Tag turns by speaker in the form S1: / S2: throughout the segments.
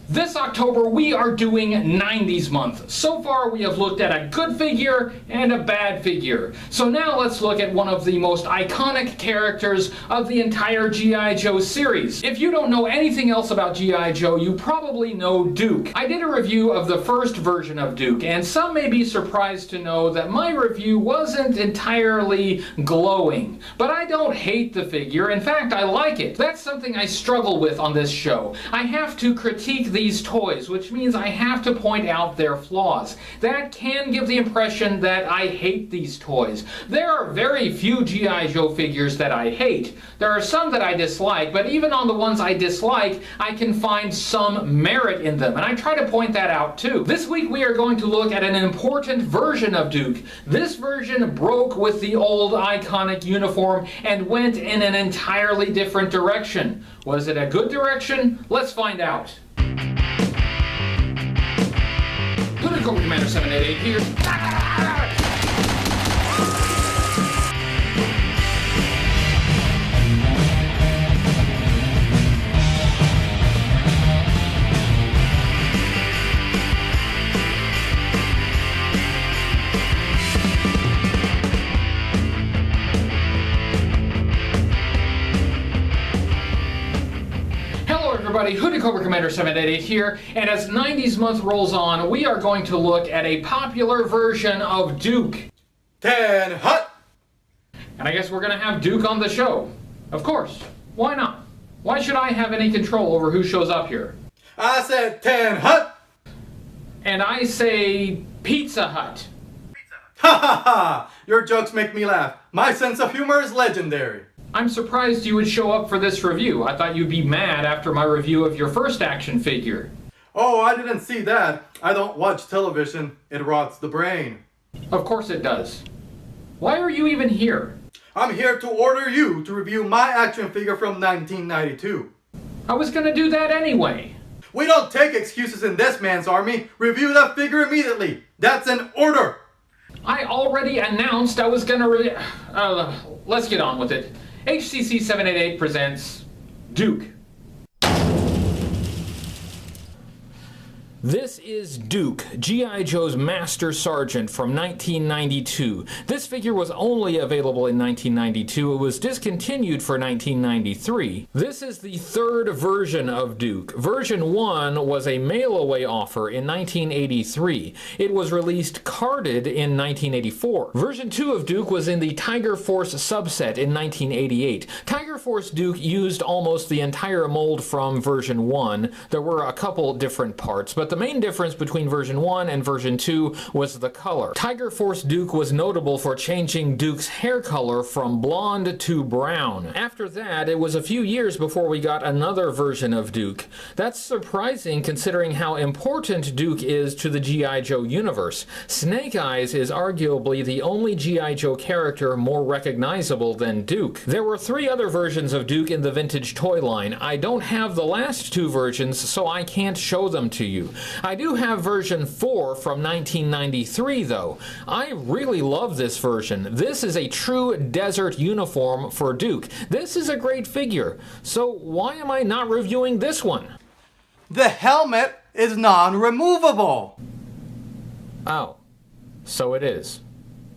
S1: This October we are doing 90s month. So far we have looked at a good figure and a bad figure. So now let's look at one of the most iconic characters of the entire G.I. Joe series. If you don't know anything else about G.I. Joe, you probably know Duke. I did a review of the first version of Duke, and some may be surprised to know that my review wasn't entirely glowing. But I don't hate the figure. In fact, I like it. That's something I struggle with on this show. I have to critique these toys, which means I have to point out their flaws. That can give the impression that I hate these toys. There are very few G.I. Joe figures that I hate. There are some that I dislike, but even on the ones I dislike, I can find some merit in them, and I try to point that out too. This week we are going to look at an important version of Duke. This version broke with the old iconic uniform and went in an entirely different direction. Was it a good direction? Let's find out. Cobra Commander 788 here. Hooded Cobra Commander 788 here, and as 90s month rolls on, we are going to look at a popular version of Duke.
S2: 10 hut!
S1: And I guess we're going to have Duke on the show. Of course. Why not? Why should I have any control over who shows up here?
S2: I said 10 hut!
S1: And I say Pizza Hut.
S2: Ha ha ha! Your jokes make me laugh. My sense of humor is legendary.
S1: I'm surprised you would show up for this review. I thought you'd be mad after my review of your first action figure.
S2: Oh, I didn't see that. I don't watch television. It rots the brain.
S1: Of course it does. Why are you even here?
S2: I'm here to order you to review my action figure from 1992.
S1: I was gonna do that anyway.
S2: We don't take excuses in this man's army. Review that figure immediately. That's an order.
S1: I already announced I was gonna let's get on with it. HCC788 presents Duke. This is Duke, G.I. Joe's Master Sergeant from 1992. This figure was only available in 1992. It was discontinued for 1993. This is the third version of Duke. Version 1 was a mail-away offer in 1983. It was released carded in 1984. Version 2 of Duke was in the Tiger Force subset in 1988. Tiger Force Duke used almost the entire mold from version 1. There were a couple different parts, but the main difference between version 1 and version 2 was the color. Tiger Force Duke was notable for changing Duke's hair color from blonde to brown. After that, it was a few years before we got another version of Duke. That's surprising considering how important Duke is to the G.I. Joe universe. Snake Eyes is arguably the only G.I. Joe character more recognizable than Duke. There were 3 other versions of Duke in the vintage toy line. I don't have the last 2 versions, so I can't show them to you. I do have version 4 from 1993 though. I really love this version. This is a true desert uniform for Duke. This is a great figure. So why am I not reviewing this one?
S2: The helmet is non-removable.
S1: Oh, so it is.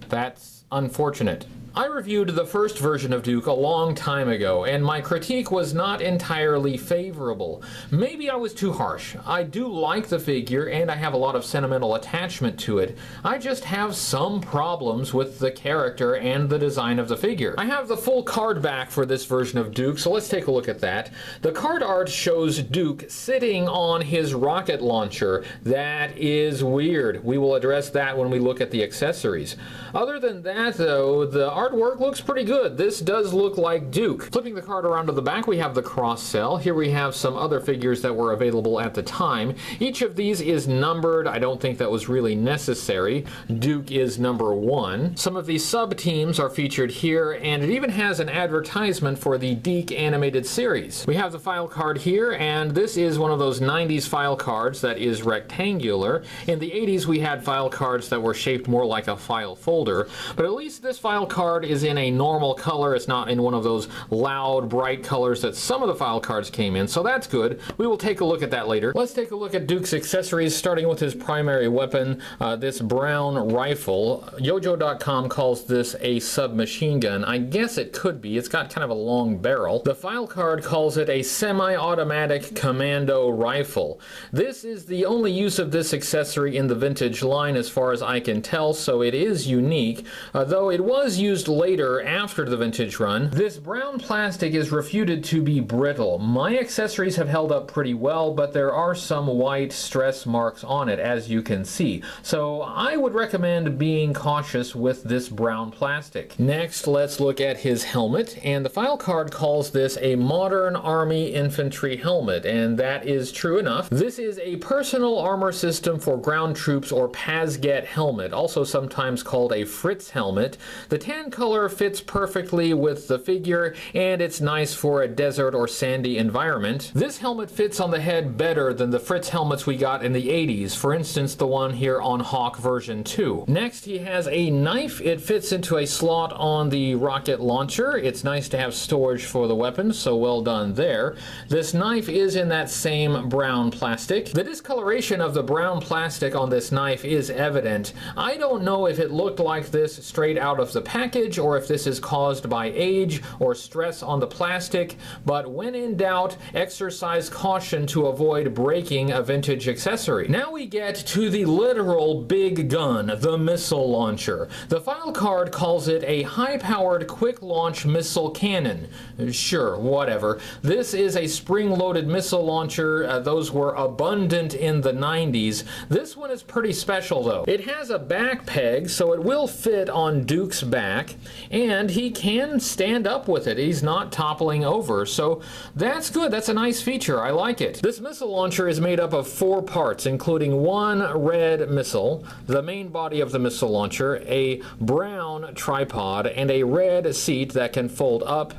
S1: That's unfortunate. I reviewed the first version of Duke a long time ago, and my critique was not entirely favorable. Maybe I was too harsh. I do like the figure, and I have a lot of sentimental attachment to it. I just have some problems with the character and the design of the figure. I have the full card back for this version of Duke, so let's take a look at that. The card art shows Duke sitting on his rocket launcher. That is weird. We will address that when we look at the accessories. Other than that, though, the artwork looks pretty good. This does look like Duke. Flipping the card around to the back, we have the cross cell. Here we have some other figures that were available at the time. Each of these is numbered. I don't think that was really necessary. Duke is number 1. Some of these sub-teams are featured here, and it even has an advertisement for the Deke animated series. We have the file card here, and this is one of those 90s file cards that is rectangular. In the 80s, we had file cards that were shaped more like a file folder, but at least this file card card is in a normal color. It's not in one of those loud, bright colors that some of the file cards came in, so that's good. We will take a look at that later. Let's take a look at Duke's accessories, starting with his primary weapon, this brown rifle. Yojo.com calls this a submachine gun. I guess it could be. It's got kind of a long barrel. The file card calls it a semi-automatic commando rifle. This is the only use of this accessory in the vintage line as far as I can tell, so it is unique, though it was used later after the vintage run. This brown plastic is reputed to be brittle. My accessories have held up pretty well, but there are some white stress marks on it, as you can see. So I would recommend being cautious with this brown plastic. Next, let's look at his helmet, and the file card calls this a modern army infantry helmet, and that is true enough. This is a personal armor system for ground troops, or PASGET helmet, also sometimes called a Fritz helmet. The tan color fits perfectly with the figure, and it's nice for a desert or sandy environment. This helmet fits on the head better than the Fritz helmets we got in the 80s, for instance the one here on Hawk version 2. Next, he has a knife. It fits into a slot on the rocket launcher. It's nice to have storage for the weapon, so well done there. This knife is in that same brown plastic. The discoloration of the brown plastic on this knife is evident. I don't know if it looked like this straight out of the package or if this is caused by age or stress on the plastic, but when in doubt, exercise caution to avoid breaking a vintage accessory. Now we get to the literal big gun, the missile launcher. The file card calls it a high-powered quick-launch missile cannon. Sure, whatever. This is a spring-loaded missile launcher. Those were abundant in the 90s. This one is pretty special though. It has a back peg, so it will fit on Duke's back, and he can stand up with it. He's not toppling over, so that's good. That's a nice feature. I like it. This missile launcher is made up of 4 parts, including one red missile, the main body of the missile launcher, a brown tripod, and a red seat that can fold up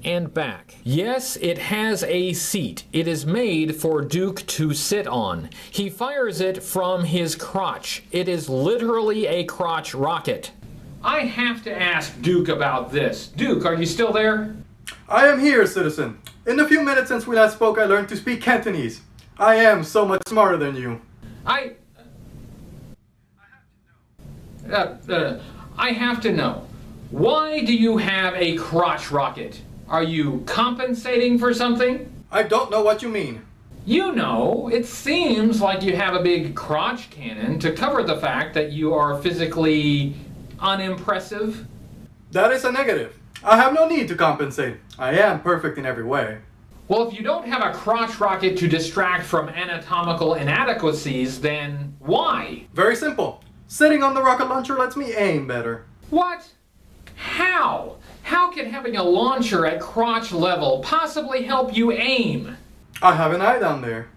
S1: and back. Yes, it has a seat. It is made for Duke to sit on. He fires it from his crotch. It is literally a crotch rocket. I have to ask Duke about this. Duke, are you still there?
S2: I am here, citizen. In the few minutes since we last spoke, I learned to speak Cantonese. I am so much smarter than you.
S1: I have to know. Why do you have a crotch rocket? Are you compensating for something?
S2: I don't know what you mean.
S1: You know, it seems like you have a big crotch cannon to cover the fact that you are physically unimpressive.
S2: That is a negative. I have no need to compensate. I am perfect in every way.
S1: Well, if you don't have a crotch rocket to distract from anatomical inadequacies, then why?
S2: Very simple. Sitting on the rocket launcher lets me aim better.
S1: What? How? How can having a launcher at crotch level possibly help you aim?
S2: I have an eye down there.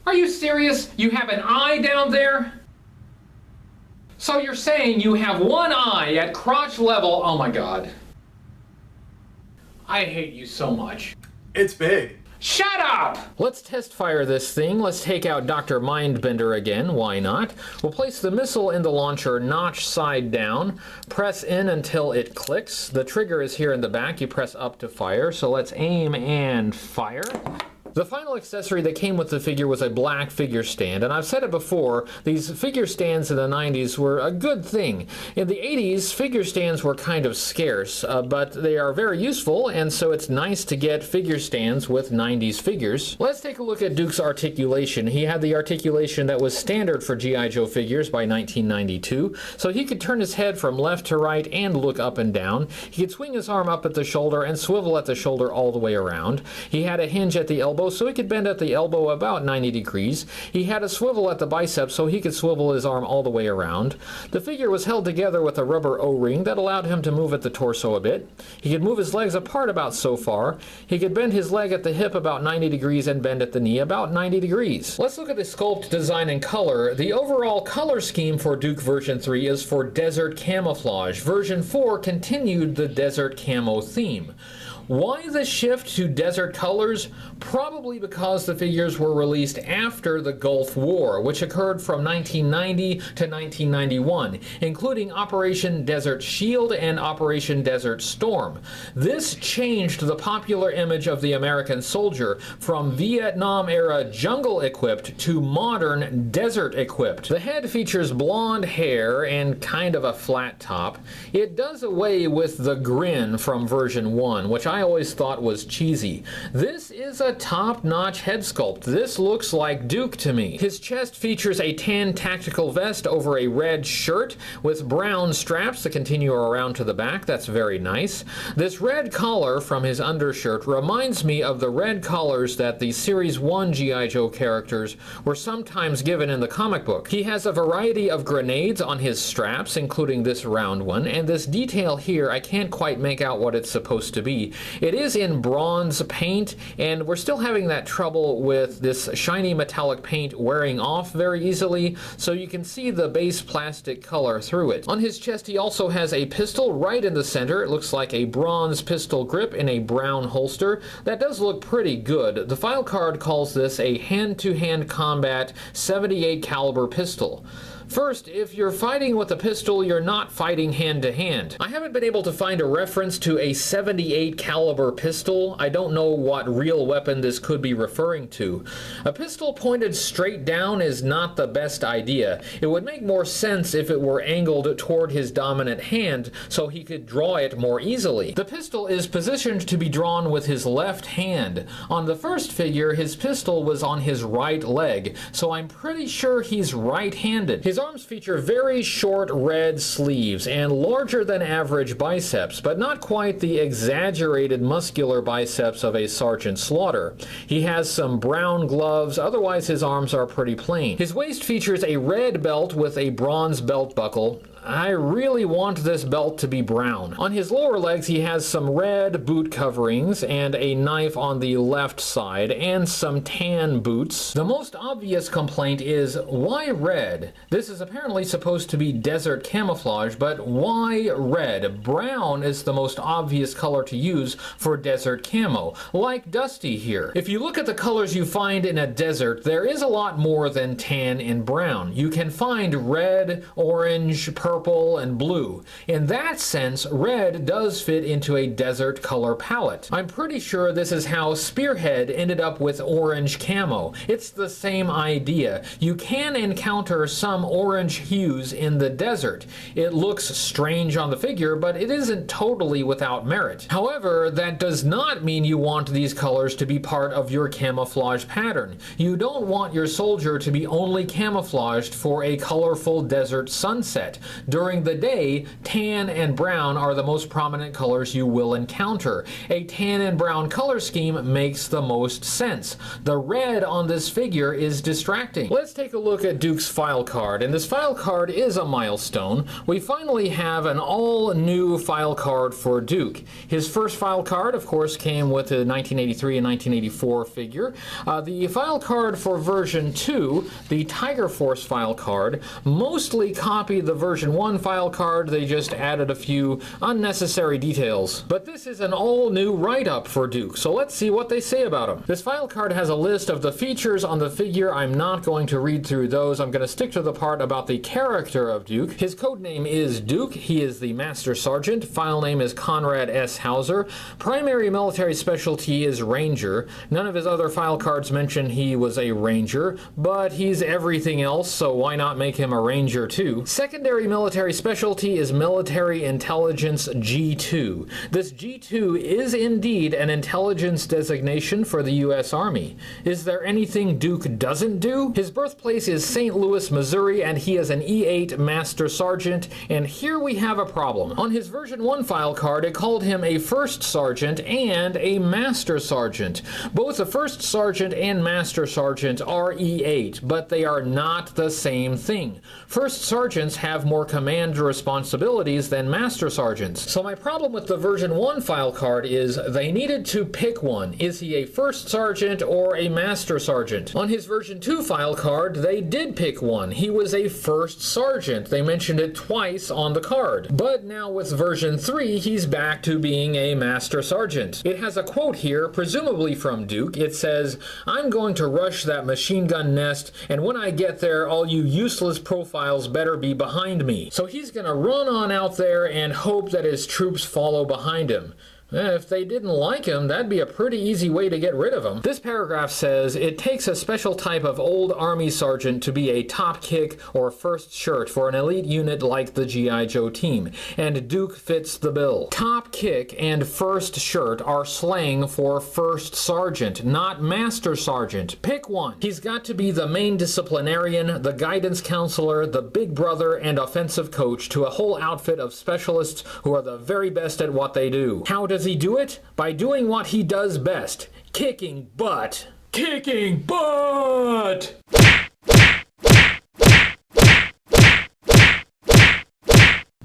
S1: Are you serious? You have an eye down there? So you're saying you have one eye at crotch level? Oh my god. I hate you so much.
S2: It's big.
S1: Shut up! Let's test fire this thing. Let's take out Dr. Mindbender again. Why not? We'll place the missile in the launcher notch side down. Press in until it clicks. The trigger is here in the back. You press up to fire. So let's aim and fire. The final accessory that came with the figure was a black figure stand, and I've said it before, these figure stands in the 90s were a good thing. In the 80s, figure stands were kind of scarce, but they are very useful, and so it's nice to get figure stands with 90s figures. Let's take a look at Duke's articulation. He had the articulation that was standard for G.I. Joe figures by 1992, so he could turn his head from left to right and look up and down. He could swing his arm up at the shoulder and swivel at the shoulder all the way around. He had a hinge at the elbow, so he could bend at the elbow about 90 degrees. He had a swivel at the bicep, so he could swivel his arm all the way around. The figure was held together with a rubber O-ring that allowed him to move at the torso a bit. He could move his legs apart about so far. He could bend his leg at the hip about 90 degrees and bend at the knee about 90 degrees. Let's look at the sculpt, design, and color. The overall color scheme for Duke version 3 is for desert camouflage. Version 4 continued the desert camo theme. Why the shift to desert colors? Probably because the figures were released after the Gulf War, which occurred from 1990 to 1991, including Operation Desert Shield and Operation Desert Storm. This changed the popular image of the American soldier from Vietnam-era jungle-equipped to modern desert-equipped. The head features blonde hair and kind of a flat top. It does away with the grin from version 1, which I always thought was cheesy. This is a top-notch head sculpt. This looks like Duke to me. His chest features a tan tactical vest over a red shirt with brown straps that continue around to the back. That's very nice. This red collar from his undershirt reminds me of the red collars that the Series 1 G.I. Joe characters were sometimes given in the comic book. He has a variety of grenades on his straps, including this round one, and this detail here, I can't quite make out what it's supposed to be. It is in bronze paint, and we're still having that trouble with this shiny metallic paint wearing off very easily, so you can see the base plastic color through it. On his chest he also has a pistol right in the center. It looks like a bronze pistol grip in a brown holster. That does look pretty good. The file card calls this a hand-to-hand combat 78 caliber pistol. First, if you're fighting with a pistol, you're not fighting hand-to-hand. I haven't been able to find a reference to a 78 caliber pistol. I don't know what real weapon this could be referring to. A pistol pointed straight down is not the best idea. It would make more sense if it were angled toward his dominant hand so he could draw it more easily. The pistol is positioned to be drawn with his left hand. On the first figure, his pistol was on his right leg, so I'm pretty sure he's right-handed. His arms feature very short red sleeves and larger than average biceps, but not quite the exaggerated muscular biceps of a Sergeant Slaughter. He has some brown gloves, otherwise his arms are pretty plain. His waist features a red belt with a bronze belt buckle. I really want this belt to be brown. On his lower legs he has some red boot coverings and a knife on the left side and some tan boots. The most obvious complaint is, why red? This is apparently supposed to be desert camouflage, but why red? Brown is the most obvious color to use for desert camo, like Dusty here. If you look at the colors you find in a desert, there is a lot more than tan and brown. You can find red, orange, purple, and blue. In that sense, red does fit into a desert color palette. I'm pretty sure this is how Spearhead ended up with orange camo. It's the same idea. You can encounter some orange hues in the desert. It looks strange on the figure, but it isn't totally without merit. However, that does not mean you want these colors to be part of your camouflage pattern. You don't want your soldier to be only camouflaged for a colorful desert sunset. During the day, tan and brown are the most prominent colors you will encounter. A tan and brown color scheme makes the most sense. The red on this figure is distracting. Let's take a look at Duke's file card, and this file card is a milestone. We finally have an all-new file card for Duke. His first file card, of course, came with the 1983 and 1984 figure. The file card for version 2, the Tiger Force file card, mostly copied the version 1 file card. They just added a few unnecessary details. But this is an all-new write-up for Duke, so let's see what they say about him. This file card has a list of the features on the figure. I'm not going to read through those. I'm going to stick to the part about the character of Duke. His code name is Duke. He is the Master Sergeant. File name is Conrad S. Hauser. Primary military specialty is Ranger. None of his other file cards mention he was a Ranger, but he's everything else, so why not make him a Ranger too? Secondary military specialty is Military Intelligence G2. This G2 is indeed an intelligence designation for the U.S. Army. Is there anything Duke doesn't do? His birthplace is St. Louis, Missouri, and he is an E8 Master Sergeant, and here we have a problem. On his version 1 file card, it called him a First Sergeant and a Master Sergeant. Both a First Sergeant and Master Sergeant are E8, but they are not the same thing. First Sergeants have more command responsibilities than Master Sergeants. So my problem with the version 1 file card is they needed to pick one. Is he a First Sergeant or a Master Sergeant? On his version 2 file card, they did pick one. He was a First Sergeant. They mentioned it twice on the card. But now with version 3, he's back to being a Master Sergeant. It has a quote here, presumably from Duke. It says, "I'm going to rush that machine gun nest, and when I get there, all you useless profiles better be behind me." So he's gonna run on out there and hope that his troops follow behind him. If they didn't like him, that'd be a pretty easy way to get rid of him. This paragraph says, "It takes a special type of old Army sergeant to be a top kick or first shirt for an elite unit like the G.I. Joe team, and Duke fits the bill." Top kick and first shirt are slang for first sergeant, not master sergeant. Pick one. He's got to be the main disciplinarian, the guidance counselor, the big brother, and offensive coach to a whole outfit of specialists who are the very best at what they do. How does he do it? By doing what he does best. Kicking butt. Kicking butt!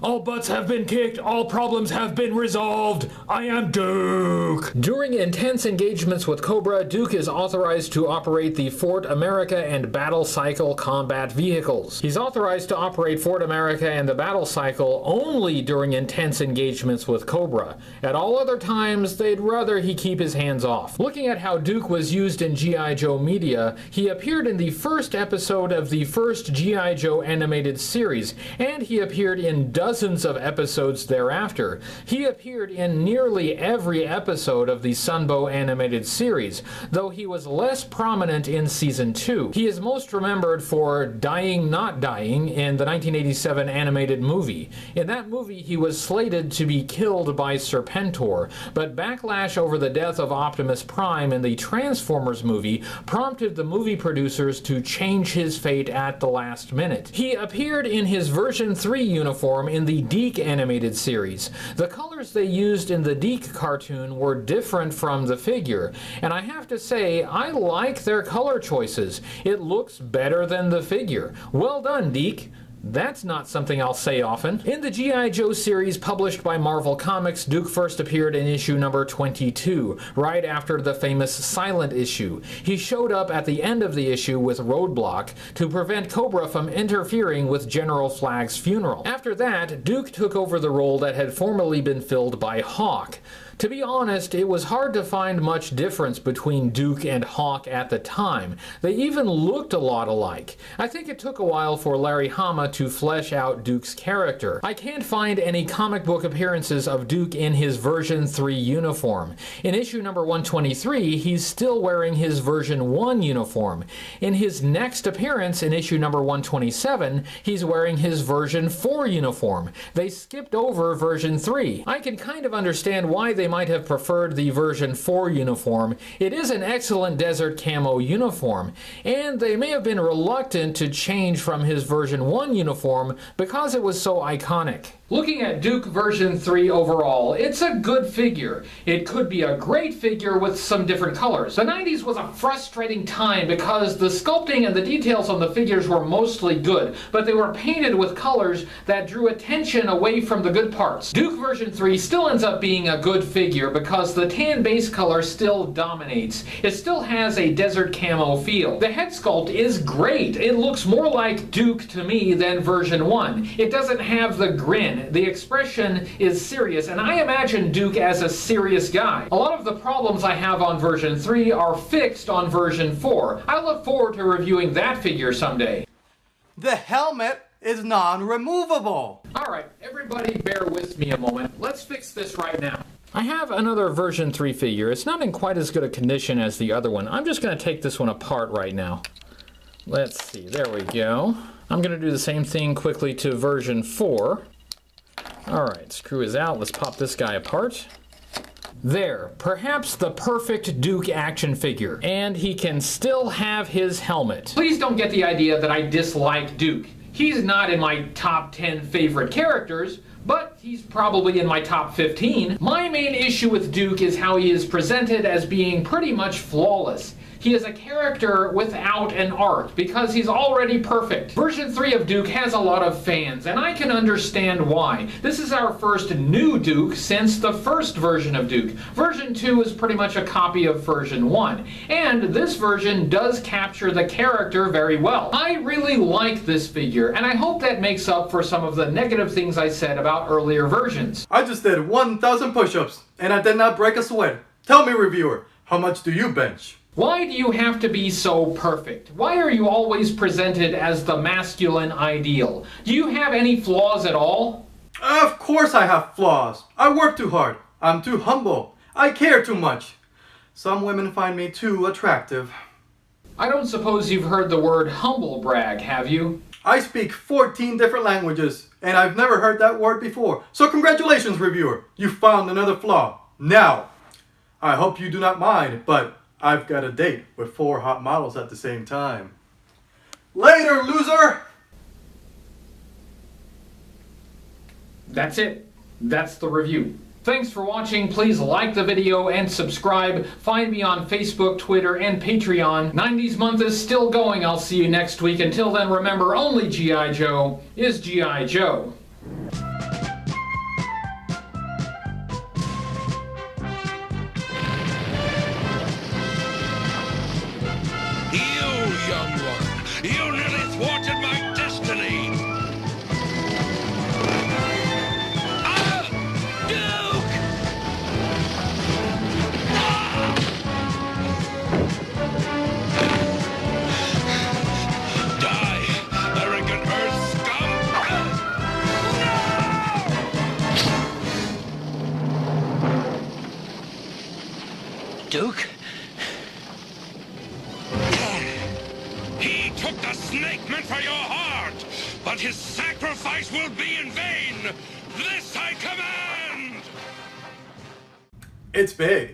S1: All butts have been kicked, all problems have been resolved. I am Duke. During intense engagements with Cobra, Duke is authorized to operate the Fort America and Battle Cycle combat vehicles. He's authorized to operate Fort America and the Battle Cycle only during intense engagements with Cobra. At all other times, they'd rather he keep his hands off. Looking at how Duke was used in G.I. Joe media, he appeared in the first episode of the first G.I. Joe animated series, and he appeared in dozens of episodes thereafter. He appeared in nearly every episode of the Sunbow animated series, though he was less prominent in season 2. He is most remembered for Dying Not Dying in the 1987 animated movie. In that movie, he was slated to be killed by Serpentor, but backlash over the death of Optimus Prime in the Transformers movie prompted the movie producers to change his fate at the last minute. He appeared in his version 3 uniform in the Deke animated series. The colors they used in the Deke cartoon were different from the figure, and I have to say, I like their color choices. It looks better than the figure. Well done, Deke. That's not something I'll say often. In the G.I. Joe series published by Marvel Comics, Duke first appeared in issue number 22, right after the famous Silent issue. He showed up at the end of the issue with Roadblock to prevent Cobra from interfering with General Flag's funeral. After that, Duke took over the role that had formerly been filled by Hawk. To be honest, it was hard to find much difference between Duke and Hawk at the time. They even looked a lot alike. I think it took a while for Larry Hama to flesh out Duke's character. I can't find any comic book appearances of Duke in his version 3 uniform. In issue number 123, he's still wearing his version 1 uniform. In his next appearance in issue number 127, he's wearing his version 4 uniform. They skipped over version 3. I can kind of understand why they might have preferred the version 4 uniform. It is an excellent desert camo uniform, and they may have been reluctant to change from his version 1 uniform because it was so iconic. Looking at Duke version 3 overall, it's a good figure. It could be a great figure with some different colors. The 90s was a frustrating time because the sculpting and the details on the figures were mostly good, but they were painted with colors that drew attention away from the good parts. Duke version 3 still ends up being a good figure because the tan base color still dominates. It still has a desert camo feel. The head sculpt is great. It looks more like Duke to me than version 1. It doesn't have the grin. The expression is serious, and I imagine Duke as a serious guy. A lot of the problems I have on version 3 are fixed on version 4. I look forward to reviewing that figure someday.
S2: The helmet is non-removable.
S1: Alright, everybody bear with me a moment. Let's fix this right now. I have another version 3 figure. It's not in quite as good a condition as the other one. I'm just going to take this one apart right now. Let's see, there we go. I'm going to do the same thing quickly to version 4. Alright, screw is out. Let's pop this guy apart. There, perhaps the perfect Duke action figure. And he can still have his helmet. Please don't get the idea that I dislike Duke. He's not in my top 10 favorite characters, but he's probably in my top 15. My main issue with Duke is how he is presented as being pretty much flawless. He is a character without an art because he's already perfect. Version 3 of Duke has a lot of fans, and I can understand why. This is our first new Duke since the first version of Duke. Version 2 is pretty much a copy of version 1, and this version does capture the character very well. I really like this figure, and I hope that makes up for some of the negative things I said about earlier versions.
S2: I just did 1,000 push-ups, and I did not break a sweat. Tell me, reviewer, how much do you bench?
S1: Why do you have to be so perfect? Why are you always presented as the masculine ideal? Do you have any flaws at all?
S2: Of course I have flaws. I work too hard. I'm too humble. I care too much. Some women find me too attractive.
S1: I don't suppose you've heard the word humble brag, have you?
S2: I speak 14 different languages, and I've never heard that word before. So congratulations, reviewer. You found another flaw. Now, I hope you do not mind, but I've got a date with 4 hot models at the same time. Later, loser!
S1: That's it. That's the review. Thanks for watching. Please like the video and subscribe. Find me on Facebook, Twitter, and Patreon. 90s month is still going. I'll see you next week. Until then, remember, only G.I. Joe is G.I. Joe.
S3: You nearly thwarted my destiny! Ah! Duke! Ah! Die, arrogant earth scum! No! Duke? He took the snake meant for your heart, but his sacrifice will be in vain. This I command!
S2: It's big.